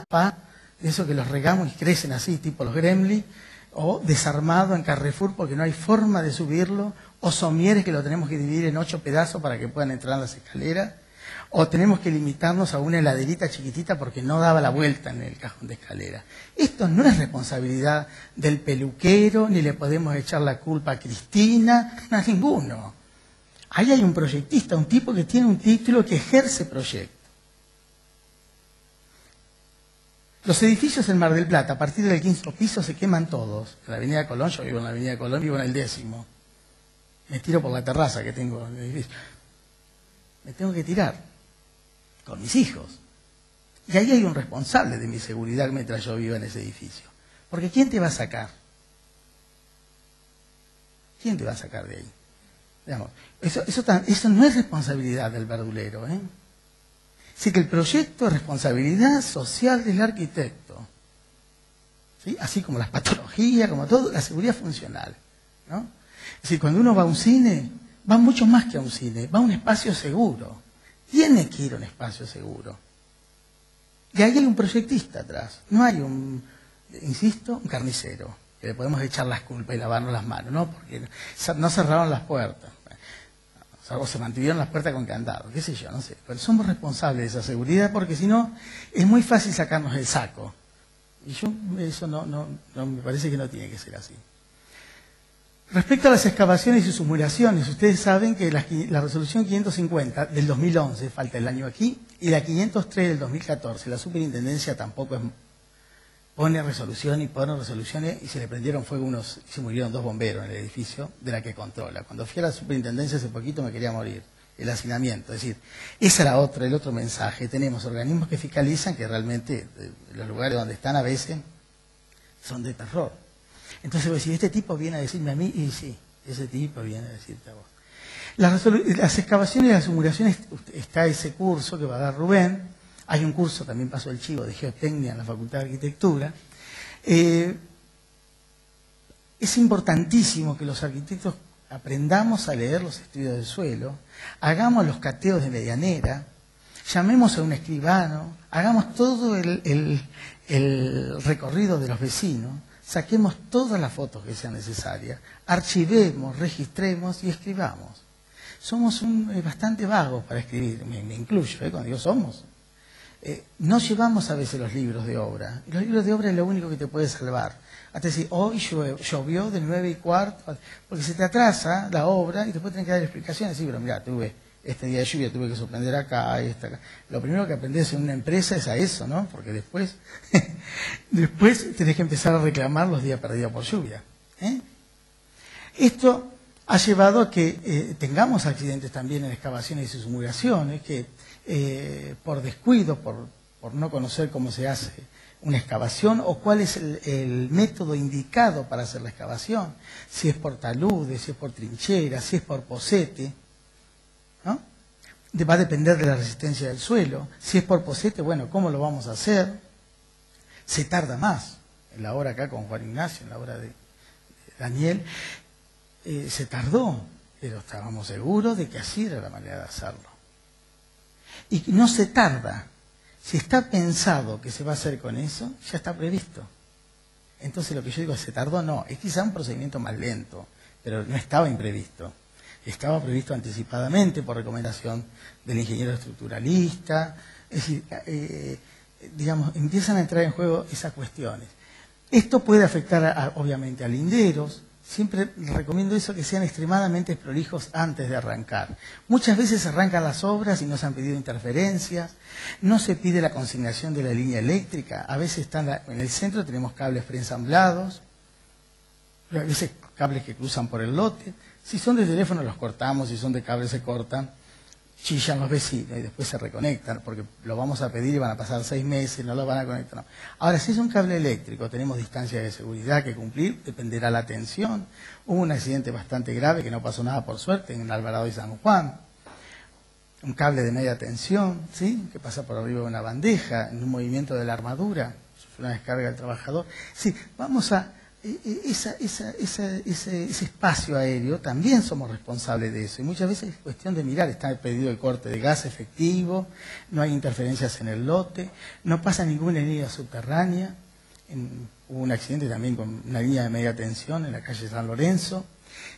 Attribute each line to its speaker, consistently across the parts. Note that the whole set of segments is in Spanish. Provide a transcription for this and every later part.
Speaker 1: de eso que los regamos y crecen así, tipo los gremlins, o desarmado en Carrefour porque no hay forma de subirlo, o somieres que lo tenemos que dividir en 8 pedazos para que puedan entrar en las escaleras, o tenemos que limitarnos a una heladerita chiquitita porque no daba la vuelta en el cajón de escalera. Esto no es responsabilidad del peluquero, ni le podemos echar la culpa a Cristina, a ninguno. Ahí hay un proyectista, un tipo que tiene un título que ejerce proyecto. Los edificios en Mar del Plata, a partir del 15º piso, se queman todos. En la Avenida Colón, yo vivo en la Avenida Colón, vivo en el 10º. Me tiro por la terraza que tengo en el edificio. Me tengo que tirar con mis hijos. Y ahí hay un responsable de mi seguridad mientras yo vivo en ese edificio. Porque ¿quién te va a sacar? ¿Quién te va a sacar de ahí? Digamos, eso no es responsabilidad del verdulero, ¿eh? Así que el proyecto es responsabilidad social del arquitecto. ¿Sí? Así como las patologías, como todo, la seguridad funcional, ¿no? Es decir, cuando uno va a un cine, va mucho más que a un cine, va a un espacio seguro. Tiene que ir a un espacio seguro. Y ahí hay un proyectista atrás. No hay insisto, un carnicero, que le podemos echar las culpas y lavarnos las manos, ¿no? Porque no cerraron las puertas. O se mantuvieron las puertas con candado, qué sé yo, no sé. Pero somos responsables de esa seguridad porque si no, es muy fácil sacarnos el saco. Y eso no me parece que no tiene que ser así. Respecto a las excavaciones y sus muraciones, ustedes saben que la resolución 550 del 2011, falta el año aquí, y la 503 del 2014, la superintendencia tampoco pone resoluciones y se le prendieron fuego y se murieron 2 bomberos en el edificio de la que controla. Cuando fui a la superintendencia hace poquito me quería morir, el hacinamiento. Es decir, ese era el otro mensaje. Tenemos organismos que fiscalizan que realmente los lugares donde están a veces son de terror. Entonces voy a decir, este tipo viene a decirme a mí, y sí, ese tipo viene a decirte a vos. Las excavaciones y las humuraciones, está ese curso que va a dar Rubén. Hay un curso, también pasó el chivo, de geotecnia en la Facultad de Arquitectura. Es importantísimo que los arquitectos aprendamos a leer los estudios del suelo, hagamos los cateos de medianera, llamemos a un escribano, hagamos todo el recorrido de los vecinos, saquemos todas las fotos que sean necesarias, archivemos, registremos y escribamos. Somos bastante vagos para escribir, me incluyo, cuando digo somos. No llevamos a veces los libros de obra. Los libros de obra es lo único que te puede salvar. Hasta decir, hoy llovió de 9:15, porque se te atrasa la obra y después tenés que dar explicaciones. Sí, pero mira, este día de lluvia tuve que suspender acá y acá. Lo primero que aprendes en una empresa es a eso, ¿no? Porque después tenés que empezar a reclamar los días perdidos por lluvia. Esto ha llevado a que tengamos accidentes también en excavaciones y sumergaciones, que por descuido, por no conocer cómo se hace una excavación o cuál es el método indicado para hacer la excavación, si es por taludes, si es por trincheras, si es por posete, ¿no? Va a depender de la resistencia del suelo. Si es por posete, bueno, ¿cómo lo vamos a hacer? Se tarda más. En la obra acá con Juan Ignacio, en la obra de Daniel, se tardó, pero estábamos seguros de que así era la manera de hacerlo. Y no se tarda. Si está pensado que se va a hacer con eso, ya está previsto. Entonces lo que yo digo, se tardó, no, es quizá un procedimiento más lento, pero no estaba imprevisto. Estaba previsto anticipadamente por recomendación del ingeniero estructuralista. Es decir, digamos, empiezan a entrar en juego esas cuestiones. Esto puede afectar obviamente a linderos. Siempre recomiendo eso, que sean extremadamente prolijos antes de arrancar. Muchas veces arrancan las obras y no se han pedido interferencias, no se pide la consignación de la línea eléctrica. A veces en el centro tenemos cables preensamblados, a veces cables que cruzan por el lote. Si son de teléfono los cortamos, si son de cable se cortan, chillan los vecinos y después se reconectan, porque lo vamos a pedir y van a pasar 6 meses, no lo van a conectar. No. Ahora, si es un cable eléctrico, tenemos distancias de seguridad que cumplir, dependerá la tensión. Hubo un accidente bastante grave que no pasó nada por suerte en Alvarado y San Juan. Un cable de media tensión, ¿sí?, que pasa por arriba de una bandeja, en un movimiento de la armadura, sufre una descarga del trabajador. Sí, vamos a ese espacio aéreo también somos responsables de eso. Y muchas veces es cuestión de mirar, está pedido el corte de gas efectivo, no hay interferencias en el lote, no pasa ninguna línea subterránea. Hubo un accidente también con una línea de media tensión en la calle San Lorenzo.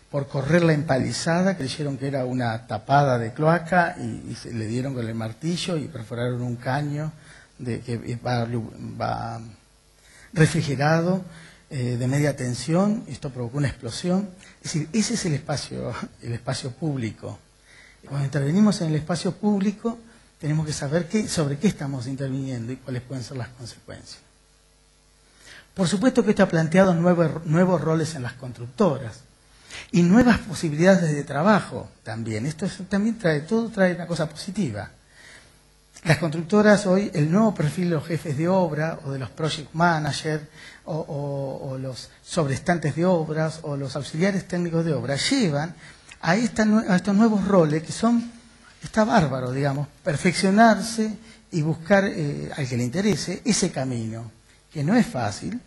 Speaker 1: Por correr la empalizada creyeron que era una tapada de cloaca y se le dieron con el martillo y perforaron un caño que va refrigerado de media tensión. Esto provocó una explosión. Es decir, ese es el espacio público. Cuando intervenimos en el espacio público tenemos que saber sobre qué estamos interviniendo y cuáles pueden ser las consecuencias. Por supuesto que esto ha planteado nuevos roles en las constructoras y nuevas posibilidades de trabajo también. Esto también trae una cosa positiva. Las constructoras hoy, el nuevo perfil de los jefes de obra o de los project managers o los sobrestantes de obras o los auxiliares técnicos de obra llevan a estos nuevos roles que está bárbaro, digamos, perfeccionarse y buscar al que le interese ese camino, que no es fácil,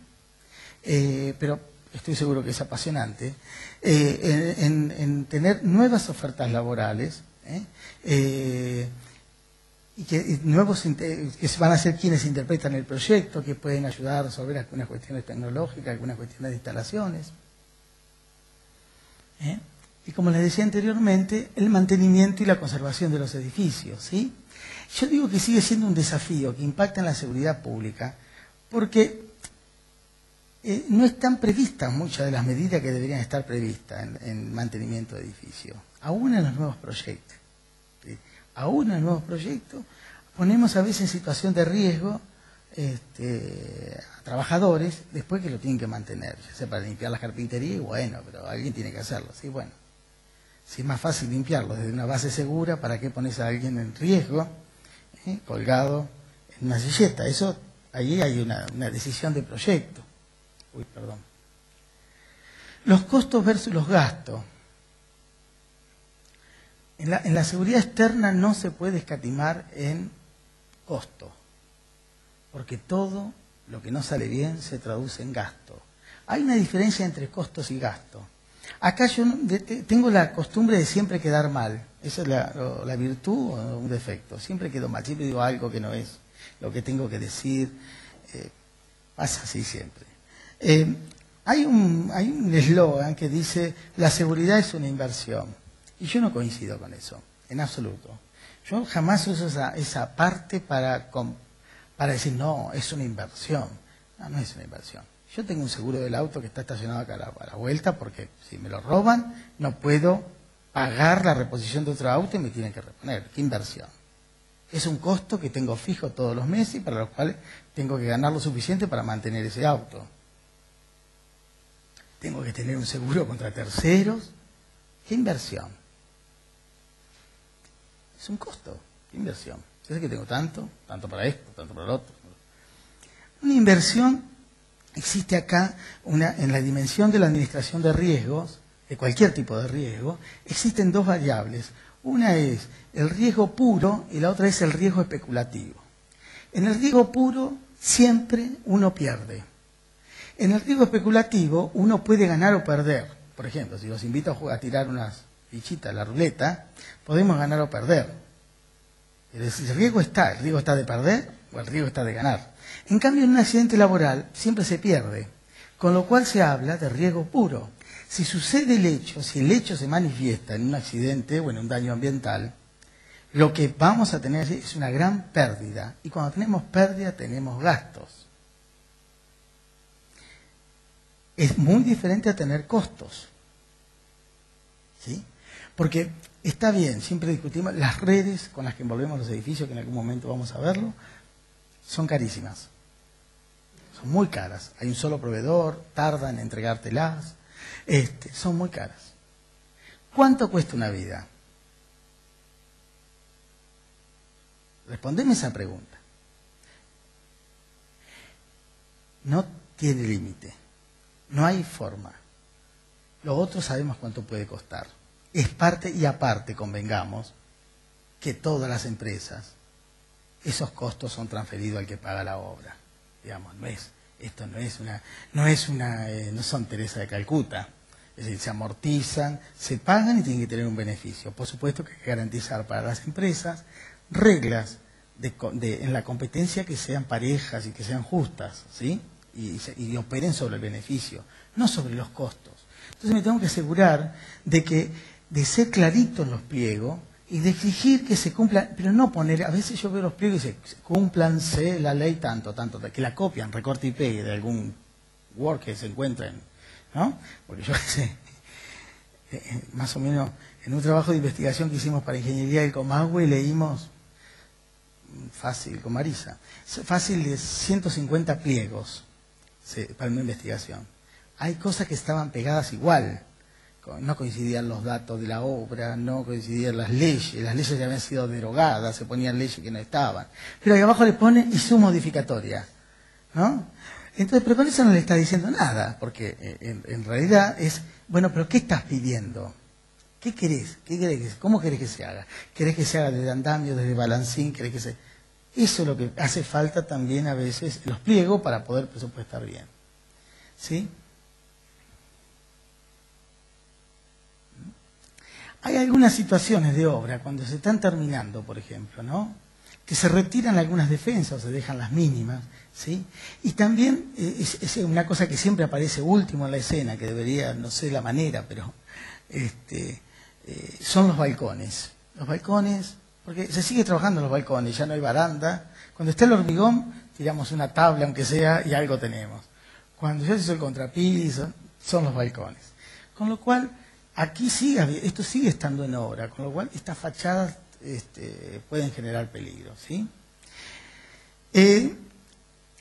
Speaker 1: pero estoy seguro que es apasionante, en tener nuevas ofertas laborales, y que van a ser quienes interpretan el proyecto, que pueden ayudar a resolver algunas cuestiones tecnológicas, algunas cuestiones de instalaciones. Y como les decía anteriormente, el mantenimiento y la conservación de los edificios, ¿sí? Yo digo que sigue siendo un desafío que impacta en la seguridad pública, porque no están previstas muchas de las medidas que deberían estar previstas en mantenimiento de edificios, aún en los nuevos proyectos. ¿Sí? Aún en los nuevos proyectos ponemos a veces en situación de riesgo a trabajadores después que lo tienen que mantener, ya sea para limpiar las carpinterías, bueno, pero alguien tiene que hacerlo, ¿sí? Bueno, si es más fácil limpiarlo desde una base segura, ¿para qué pones a alguien en riesgo, colgado en una silleta? Eso, ahí hay una decisión de proyecto. Perdón. Los costos versus los gastos. En la seguridad externa no se puede escatimar en costo, porque todo lo que no sale bien se traduce en gasto. Hay una diferencia entre costos y gastos. Acá yo tengo la costumbre de siempre quedar mal. Esa es la virtud o un defecto. Siempre quedo mal, siempre digo algo que no es lo que tengo que decir. Pasa así siempre. Hay un eslogan que dice: la seguridad es una inversión. Y yo no coincido con eso, en absoluto. Yo jamás uso esa parte para decir, no, es una inversión. No, no es una inversión. Yo tengo un seguro del auto que está estacionado acá a la vuelta, porque si me lo roban no puedo pagar la reposición de otro auto y me tienen que reponer. ¿Qué inversión? Es un costo que tengo fijo todos los meses y para los cuales tengo que ganar lo suficiente para mantener ese auto. Tengo que tener un seguro contra terceros. ¿Qué inversión? Es un costo. ¿Qué inversión? Yo sé que tengo tanto para esto, tanto para lo otro. Una inversión existe acá, en la dimensión de la administración de riesgos, de cualquier tipo de riesgo, existen dos variables. Una es el riesgo puro y la otra es el riesgo especulativo. En el riesgo puro siempre uno pierde. En el riesgo especulativo uno puede ganar o perder. Por ejemplo, si los invito a tirar unas fichitas a la ruleta, podemos ganar o perder. El riesgo está de perder o el riesgo está de ganar. En cambio, en un accidente laboral siempre se pierde, con lo cual se habla de riesgo puro. Si sucede el hecho, si el hecho se manifiesta en un accidente o en un daño ambiental, lo que vamos a tener es una gran pérdida. Y cuando tenemos pérdida, tenemos gastos. Es muy diferente a tener costos. ¿Sí? Porque está bien, siempre discutimos, las redes con las que envolvemos los edificios, que en algún momento vamos a verlo, son carísimas. Son muy caras. Hay un solo proveedor, tardan en entregártelas. Son muy caras. ¿Cuánto cuesta una vida? Respondeme esa pregunta. No tiene límite. No hay forma. Lo otro sabemos cuánto puede costar. Es parte y aparte, convengamos, que todas las empresas, esos costos son transferidos al que paga la obra. Digamos, no es Esto no son Teresa de Calcuta. Es decir, se amortizan, se pagan y tienen que tener un beneficio. Por supuesto que hay que garantizar para las empresas reglas en la competencia que sean parejas y que sean justas, ¿sí? Y operen sobre el beneficio, no sobre los costos. Entonces me tengo que asegurar de ser clarito en los pliegos y de exigir que se cumplan, pero no poner, a veces yo veo los pliegos y dice, cúmplanse la ley tanto, que la copian, recorte y pegue de algún Word que se encuentren, ¿no? Porque yo sé, más o menos, en un trabajo de investigación que hicimos para Ingeniería del Comahue, leímos fácil, con Marisa, fácil de 150 pliegos para una investigación. Hay cosas que estaban pegadas igual, no coincidían los datos de la obra, no coincidían las leyes ya habían sido derogadas, se ponían leyes que no estaban. Pero ahí abajo le pone y su modificatoria, ¿no? Entonces, pero con eso no le está diciendo nada, porque en realidad es, bueno, pero ¿qué estás pidiendo? ¿Qué querés? ¿Cómo querés que se haga? ¿Querés que se haga desde andamio, desde balancín? Eso es lo que hace falta también a veces en los pliegos para poder presupuestar bien. ¿Sí? Hay algunas situaciones de obra, cuando se están terminando, por ejemplo, ¿no? Que se retiran algunas defensas o se dejan las mínimas, ¿sí? Y también es una cosa que siempre aparece último en la escena, que debería, no sé la manera, pero son los balcones. Los balcones, porque se sigue trabajando en los balcones, ya no hay baranda. Cuando está el hormigón, tiramos una tabla, aunque sea, y algo tenemos. Cuando ya se hizo el contrapiso, son los balcones. Con lo cual, esto sigue estando en obra, con lo cual estas fachadas pueden generar peligro, ¿sí?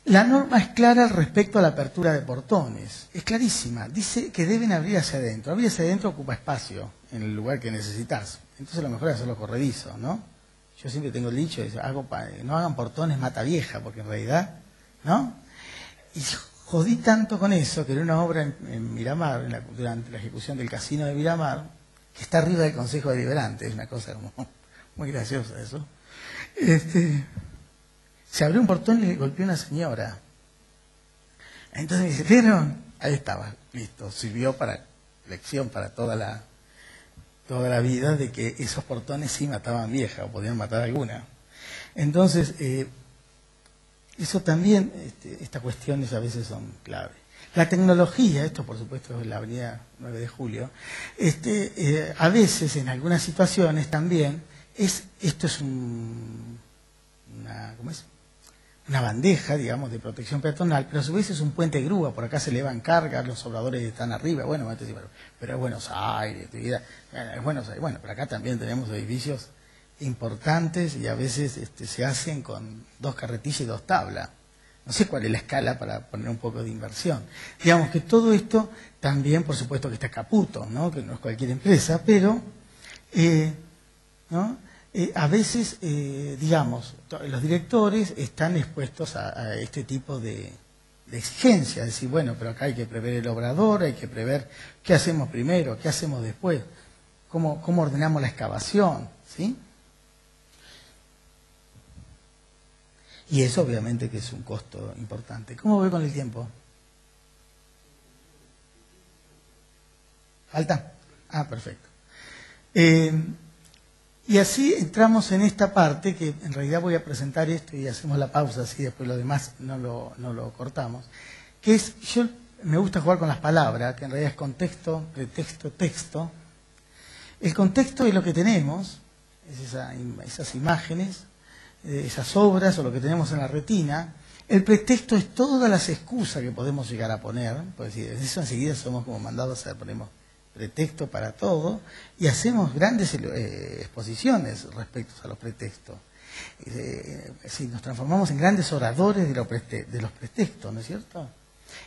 Speaker 1: La norma es clara respecto a la apertura de portones, es clarísima, dice que deben abrir hacia adentro. Abrir hacia adentro ocupa espacio en el lugar que necesitas, entonces lo mejor es hacerlo corredizo, ¿no? Yo siempre tengo el dicho, no hagan portones mata vieja, porque en realidad, ¿no? Y jodí tanto con eso que en una obra en Miramar, durante la ejecución del casino de Miramar, que está arriba del Consejo Deliberante, es una cosa como muy graciosa eso, se abrió un portón y le golpeó a una señora. Entonces me dice, ¿vieron? Ahí estaba, listo, sirvió para lección para toda la vida de que esos portones sí mataban vieja o podían matar alguna. Entonces, eso también, estas cuestiones a veces son clave. La tecnología, esto por supuesto es la avenida 9 de Julio, a veces en algunas situaciones también, esto es una bandeja, digamos, de protección peatonal, pero a su vez es un puente grúa, por acá se elevan cargas, los obradores están arriba, bueno, pero es Buenos Aires, bueno, pero acá también tenemos edificios importantes y a veces se hacen con 2 carretillas y 2 tablas. No sé cuál es la escala para poner un poco de inversión. Digamos que todo esto también, por supuesto que está Caputo, ¿no? Que no es cualquier empresa, pero ¿no? A veces, digamos, los directores están expuestos a este tipo de exigencias. Es decir, bueno, pero acá hay que prever el obrador, hay que prever qué hacemos primero, qué hacemos después, cómo ordenamos la excavación, ¿sí? Y eso obviamente que es un costo importante. ¿Cómo voy con el tiempo? ¿Falta? Ah, perfecto. Y así entramos en esta parte, que en realidad voy a presentar esto y hacemos la pausa, así después lo demás no lo cortamos, que es, yo me gusta jugar con las palabras, que en realidad es contexto, pretexto, texto. El contexto es lo que tenemos, es esas imágenes, esas obras o lo que tenemos en la retina. El pretexto es todas las excusas que podemos llegar a poner, pues eso enseguida somos como mandados a ponemos pretexto para todo y hacemos grandes exposiciones respecto a los pretextos. Nos transformamos en grandes oradores de los pretextos, ¿no es cierto?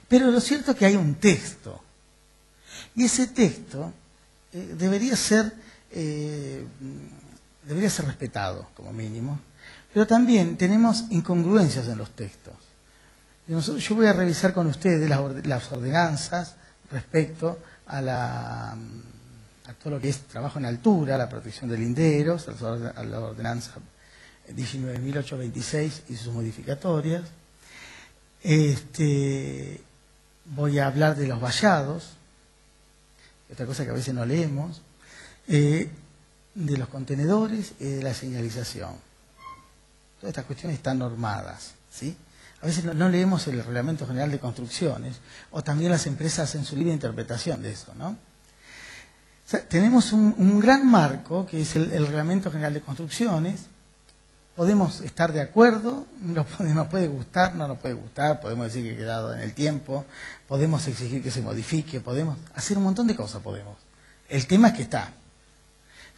Speaker 1: Pero lo cierto es que hay un texto y ese texto debería ser respetado como mínimo. Pero también tenemos incongruencias en los textos. Yo voy a revisar con ustedes las ordenanzas respecto a todo lo que es trabajo en altura, la protección de linderos, a la ordenanza 19.826 y sus modificatorias. Voy a hablar de los vallados, otra cosa que a veces no leemos, de los contenedores y de la señalización. Todas estas cuestiones están normadas, ¿sí? A veces no leemos el Reglamento General de Construcciones, o también las empresas hacen su libre interpretación de eso, ¿no? O sea, tenemos un gran marco, que es el Reglamento General de Construcciones. Podemos estar de acuerdo, nos puede gustar, no nos puede gustar, podemos decir que ha quedado en el tiempo, podemos exigir que se modifique, podemos hacer un montón de cosas, podemos. El tema es que está.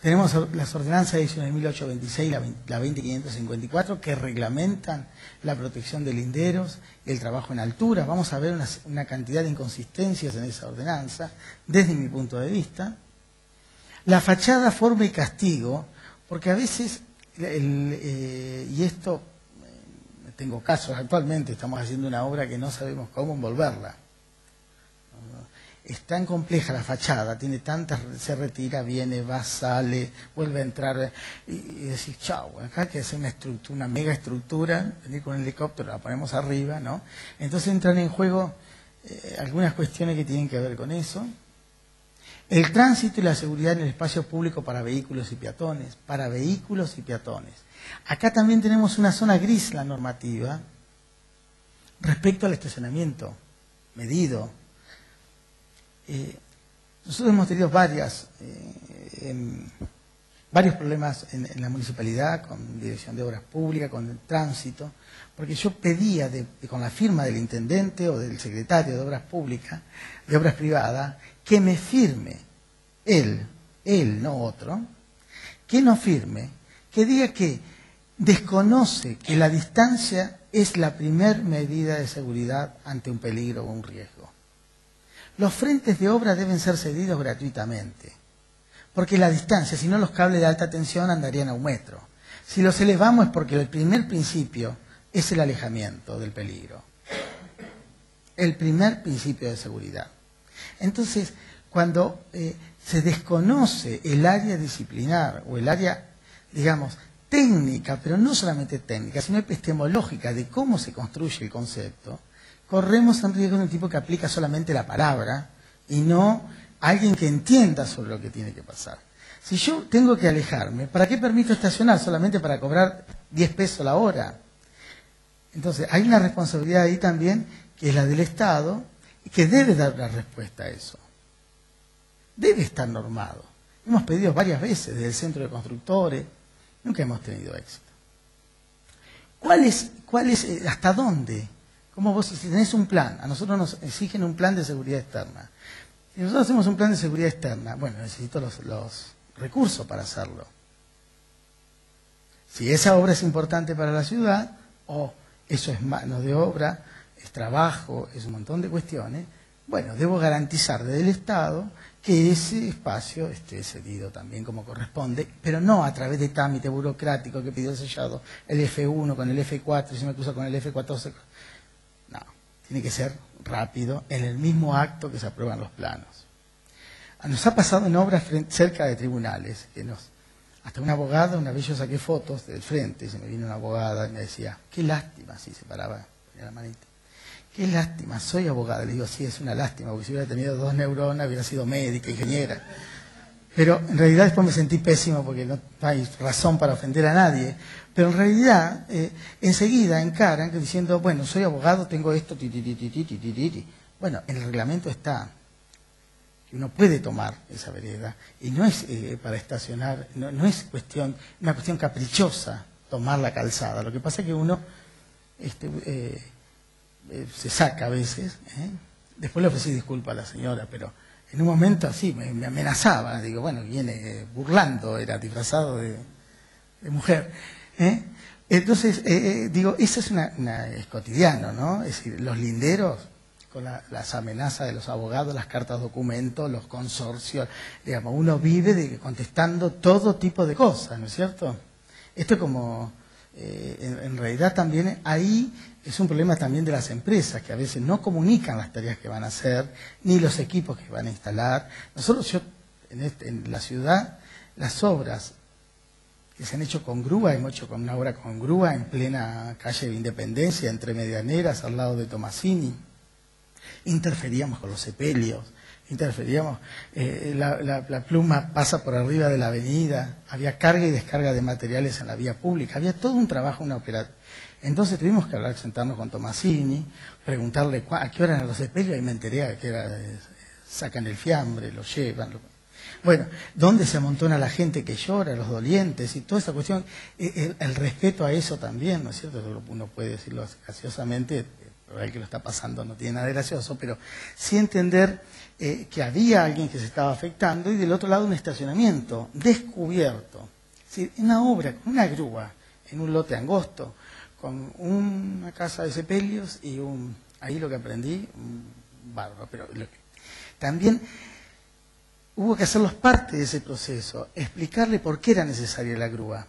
Speaker 1: Tenemos las ordenanzas de 1826 y la 20554 que reglamentan la protección de linderos y el trabajo en altura. Vamos a ver una cantidad de inconsistencias en esa ordenanza, desde mi punto de vista. La fachada, forma y castigo, porque a veces, y esto, tengo casos actualmente, estamos haciendo una obra que no sabemos cómo envolverla. Es tan compleja la fachada, tiene tantas, se retira, viene, va, sale, vuelve a entrar, y decís, chau, acá hay que hacer una mega estructura, venir con un helicóptero, la ponemos arriba, ¿no? Entonces entran en juego algunas cuestiones que tienen que ver con eso. El tránsito y la seguridad en el espacio público para vehículos y peatones, Acá también tenemos una zona gris, la normativa, respecto al estacionamiento medido. Nosotros hemos tenido varios problemas en la municipalidad, con Dirección de Obras Públicas, con el tránsito, porque yo pedía con la firma del intendente o del secretario de Obras Públicas, de Obras Privadas, que me firme él, no otro, que no firme, que diga que desconoce que la distancia es la primer medida de seguridad ante un peligro o un riesgo. Los frentes de obra deben ser cedidos gratuitamente, porque la distancia, si no los cables de alta tensión andarían a 1 metro. Si los elevamos es porque el primer principio es el alejamiento del peligro. El primer principio de seguridad. Entonces, cuando se desconoce el área disciplinar o el área, digamos, técnica, pero no solamente técnica, sino epistemológica de cómo se construye el concepto, corremos en riesgo de un tipo que aplica solamente la palabra y no alguien que entienda sobre lo que tiene que pasar. Si yo tengo que alejarme, ¿para qué permito estacionar? Solamente para cobrar 10 pesos la hora. Entonces, hay una responsabilidad ahí también, que es la del Estado, y que debe dar una respuesta a eso. Debe estar normado. Hemos pedido varias veces desde el Centro de Constructores, nunca hemos tenido éxito. ¿Hasta dónde? Como vos, si tenés un plan, a nosotros nos exigen un plan de seguridad externa. Si nosotros hacemos un plan de seguridad externa, bueno, necesito los recursos para hacerlo. Si esa obra es importante para la ciudad, o eso es mano de obra, es trabajo, es un montón de cuestiones, bueno, debo garantizar desde el Estado que ese espacio esté cedido también como corresponde, pero no a través de trámite burocrático que pidió el sellado el F1 con el F4 y se me cruza con el F14. No, tiene que ser rápido, en el mismo acto que se aprueban los planos. Nos ha pasado en obras cerca de tribunales, que hasta una abogada, una vez yo saqué fotos del frente, y se me vino una abogada y me decía, qué lástima, así se paraba, ponía la manita, qué lástima, soy abogada. Le digo, sí, es una lástima, porque si hubiera tenido 2 neuronas, hubiera sido médica, ingeniera. Pero en realidad después me sentí pésimo, porque no hay razón para ofender a nadie. Pero en realidad, enseguida encaran diciendo, bueno, soy abogado, tengo esto, Bueno, en el reglamento está que uno puede tomar esa vereda, y no es para estacionar, no es una cuestión caprichosa tomar la calzada. Lo que pasa es que uno se saca a veces. Después le ofrecí disculpas a la señora, pero en un momento así me amenazaba. Digo, bueno, viene burlando, era disfrazado de mujer. Entonces, digo, eso es cotidiano, ¿no? Es decir, los linderos, con las amenazas de los abogados, las cartas documentos, los consorcios, digamos, uno vive contestando todo tipo de cosas, ¿no es cierto? Esto es como, en realidad también ahí es un problema también de las empresas, que a veces no comunican las tareas que van a hacer, ni los equipos que van a instalar. Nosotros, en la ciudad, las obras que se han hecho con grúa, hemos hecho con una obra con grúa en plena calle de Independencia, entre Medianeras, al lado de Tomasini. Interferíamos con los sepelios, la pluma pasa por arriba de la avenida, había carga y descarga de materiales en la vía pública, había todo un trabajo, una operación. Entonces tuvimos que hablar, sentarnos con Tomasini, preguntarle a qué hora eran los sepelios, y me enteré a qué hora sacan el fiambre, lo llevan. Bueno, ¿dónde se amontona la gente que llora, los dolientes y toda esa cuestión? El respeto a eso también, ¿no es cierto? Uno puede decirlo graciosamente, pero el que lo está pasando no tiene nada de gracioso, pero sí entender que había alguien que se estaba afectando y del otro lado un estacionamiento descubierto. Es decir, una obra con una grúa en un lote angosto, con una casa de sepelios y ahí lo que aprendí, un bárbaro, pero también hubo que hacerlos parte de ese proceso, explicarle por qué era necesaria la grúa.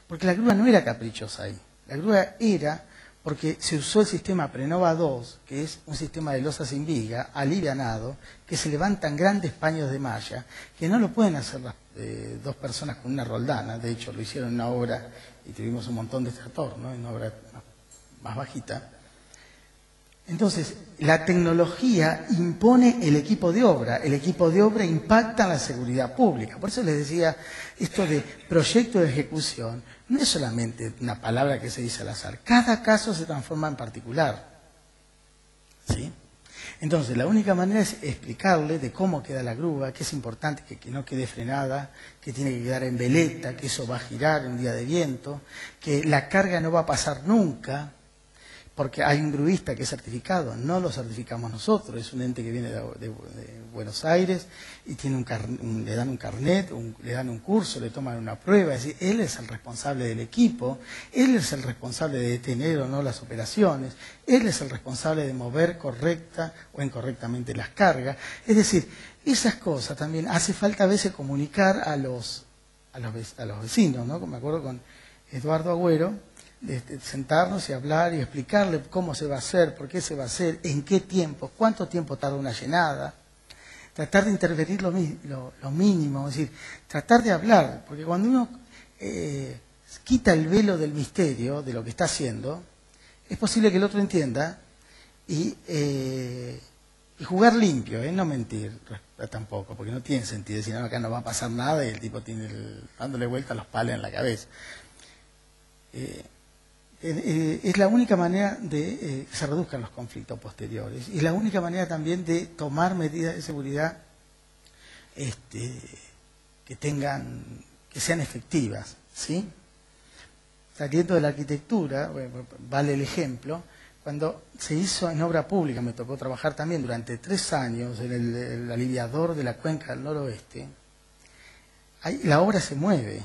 Speaker 1: Porque la grúa no era caprichosa ahí. La grúa era porque se usó el sistema Prenova 2, que es un sistema de losa sin viga, alivianado, que se levantan grandes paños de malla, que no lo pueden hacer las dos personas con una roldana. De hecho, lo hicieron en una obra y tuvimos un montón de extractor, ¿no? En una obra más bajita. Entonces, la tecnología impone el equipo de obra impacta en la seguridad pública. Por eso les decía, esto de proyecto de ejecución no es solamente una palabra que se dice al azar, cada caso se transforma en particular. ¿Sí? Entonces, la única manera es explicarle de cómo queda la grúa, que es importante que no quede frenada, que tiene que quedar en veleta, que eso va a girar en día de viento, que la carga no va a pasar nunca, porque hay un gruista que es certificado, no lo certificamos nosotros, es un ente que viene de Buenos Aires y tiene le dan un carnet, le dan un curso, le toman una prueba, es decir, él es el responsable del equipo, él es el responsable de detener o no las operaciones, él es el responsable de mover correcta o incorrectamente las cargas. Es decir, esas cosas también hace falta a veces comunicar a los vecinos, ¿no? Me acuerdo con Eduardo Agüero, de sentarnos y hablar y explicarle cómo se va a hacer, por qué se va a hacer, en qué tiempo, cuánto tiempo tarda una llenada, tratar de intervenir lo mínimo, es decir, tratar de hablar, porque cuando uno quita el velo del misterio de lo que está haciendo, es posible que el otro entienda y jugar limpio, no mentir tampoco, porque no tiene sentido decir, no, acá no va a pasar nada y el tipo tiene dándole vuelta a los palos en la cabeza. Es la única manera de que se reduzcan los conflictos posteriores y la única manera también de tomar medidas de seguridad que sean efectivas, ¿sí? Saliendo de la arquitectura, bueno, vale el ejemplo, cuando se hizo en obra pública, me tocó trabajar también durante 3 años en el aliviador de la cuenca del noroeste, ahí la obra se mueve,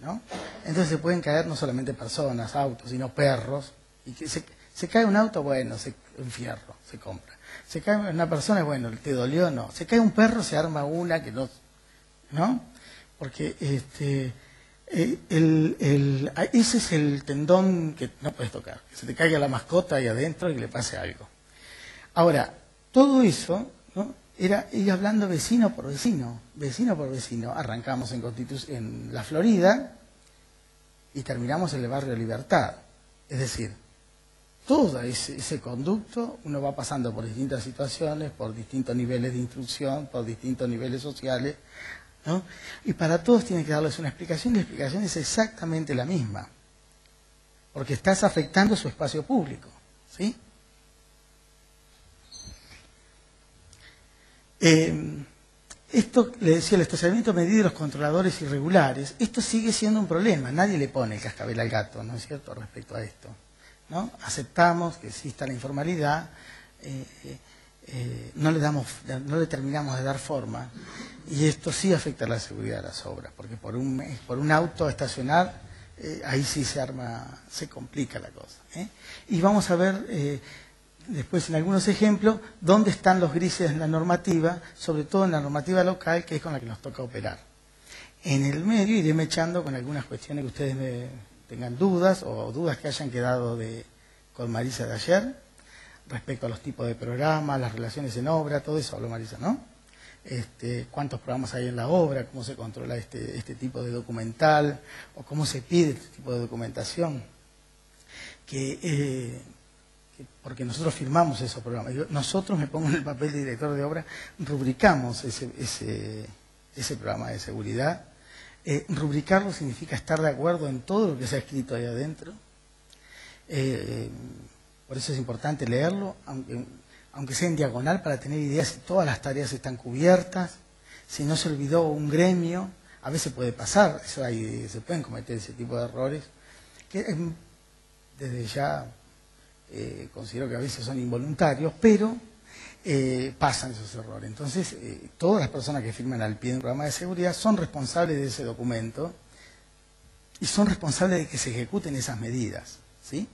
Speaker 1: ¿no? Entonces se pueden caer no solamente personas, autos, sino perros. Y que se cae un auto, bueno, un fierro, se compra. Se cae una persona, bueno, ¿te dolió? No. Se cae un perro, se arma una que no, ¿no? Porque ese es el tendón que no puedes tocar. Que se te caiga la mascota ahí adentro y que le pase algo. Ahora, todo eso, ¿no? Era ir hablando vecino por vecino. Arrancamos en la Florida y terminamos en el barrio Libertad. Es decir, todo ese conducto, uno va pasando por distintas situaciones, por distintos niveles de instrucción, por distintos niveles sociales, ¿no? Y para todos tiene que darles una explicación, y la explicación es exactamente la misma. Porque estás afectando su espacio público, ¿sí? Esto, le decía, el estacionamiento medido de los controladores irregulares, esto sigue siendo un problema, nadie le pone el cascabel al gato, ¿no es cierto?, respecto a esto, ¿no? Aceptamos que exista la informalidad, no le terminamos de dar forma, y esto sí afecta a la seguridad de las obras, porque por un auto estacionar, ahí sí se complica la cosa, ¿eh? Y vamos a ver después en algunos ejemplos dónde están los grises en la normativa, sobre todo en la normativa local, que es con la que nos toca operar. En el medio iré echando con algunas cuestiones que ustedes tengan dudas o dudas que hayan quedado con Marisa de ayer, respecto a los tipos de programas, las relaciones en obra, todo eso habló Marisa, ¿no? cuántos programas hay en la obra, cómo se controla este tipo de documental, o cómo se pide este tipo de documentación. Porque nosotros firmamos esos programas. Nosotros, me pongo en el papel de director de obra, rubricamos ese programa de seguridad. Rubricarlo significa estar de acuerdo en todo lo que se ha escrito ahí adentro. Por eso es importante leerlo, aunque sea en diagonal, para tener ideas si todas las tareas están cubiertas, si no se olvidó un gremio. A veces puede pasar, se pueden cometer ese tipo de errores, que desde ya considero que a veces son involuntarios, pero pasan esos errores. Entonces, todas las personas que firman al pie de un programa de seguridad son responsables de ese documento y son responsables de que se ejecuten esas medidas, ¿sí?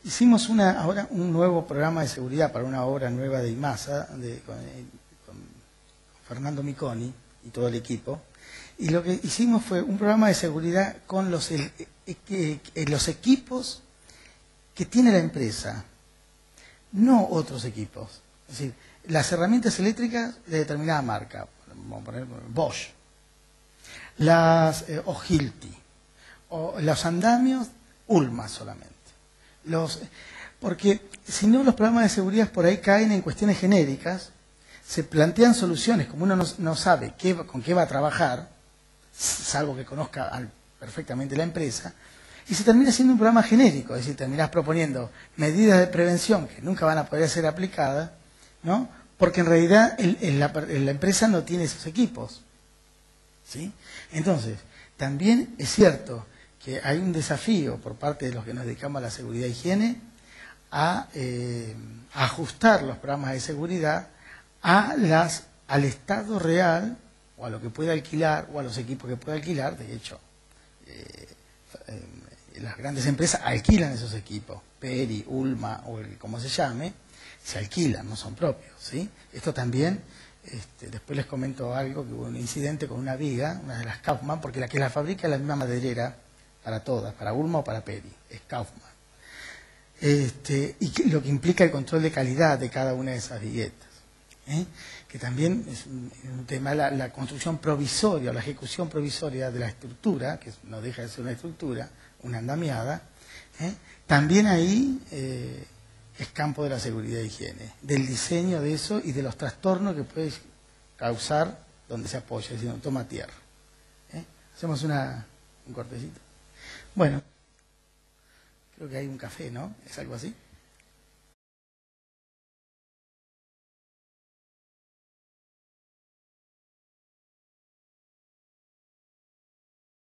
Speaker 1: Hicimos ahora un nuevo programa de seguridad para una obra nueva de IMASA, con Fernando Miconi y todo el equipo, y lo que hicimos fue un programa de seguridad con los equipos que tiene la empresa, no otros equipos. Es decir, las herramientas eléctricas de determinada marca, vamos a poner Bosch, o Hilti, o los andamios, Ulma solamente. Porque si no, los programas de seguridad por ahí caen en cuestiones genéricas, se plantean soluciones, como uno no sabe con qué va a trabajar, salvo que conozca perfectamente la empresa, y se termina siendo un programa genérico, es decir, terminás proponiendo medidas de prevención que nunca van a poder ser aplicadas, ¿no? Porque en realidad la empresa no tiene esos equipos, ¿sí? Entonces, también es cierto que hay un desafío por parte de los que nos dedicamos a la seguridad e higiene a ajustar los programas de seguridad al estado real, o a lo que puede alquilar, o a los equipos que puede alquilar. De hecho, las grandes empresas alquilan esos equipos, Peri, Ulma, o como se llame, se alquilan, no son propios, ¿sí? Esto también, después les comento algo, que hubo un incidente con una viga, una de las Kaufman, porque la que la fabrica es la misma maderera para todas, para Ulma o para Peri, es Kaufman. Y lo que implica el control de calidad de cada una de esas viguetas, que también es un tema, la construcción provisoria, o la ejecución provisoria de la estructura, que no deja de ser una estructura, una andamiada, también ahí es campo de la seguridad e higiene, del diseño de eso y de los trastornos que puede causar donde se apoya, es decir, donde toma tierra. Hacemos un cortecito. Bueno, creo que hay un café, ¿no? ¿Es algo así?